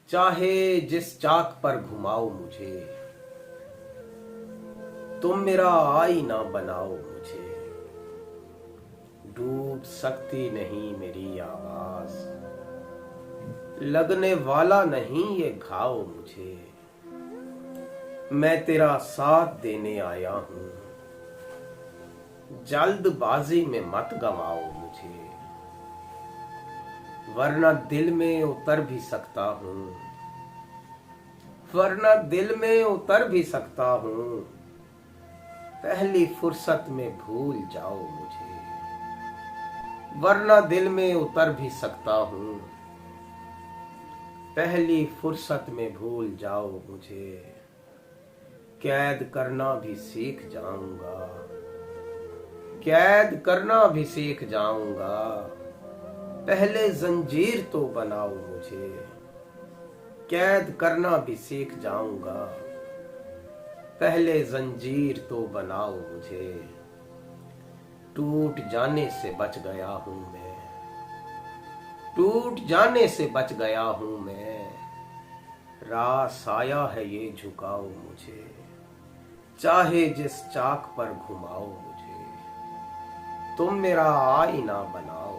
चाहे जिस चाक पर घुमाओ मुझे, तुम मेरा आईना बनाओ मुझे। डूब सकती नहीं मेरी आवाज, लगने वाला नहीं ये घाव मुझे। मैं तेरा साथ देने आया हूं, जल्दबाजी में मत गवाओ मुझे, वरना दिल में उतर भी सकता हूं, वरना दिल में उतर भी सकता हूं। पहली फुर्सत में भूल जाओ मुझे, वरना दिल में उतर भी सकता हूं। पहली फुर्सत में भूल जाओ मुझे, कैद करना भी सीख जाऊंगा, कैद करना भी सीख जाऊंगा। पहले जंजीर तो बनाओ मुझे, कैद करना भी सीख जाऊंगा। पहले जंजीर तो बनाओ मुझे, टूट जाने से बच गया हूं मैं, टूट जाने से बच गया हूं मैं। रास आया है ये झुकाओ मुझे, चाहे जिस चाक पर घुमाओ मुझे, तुम मेरा आईना बनाओ।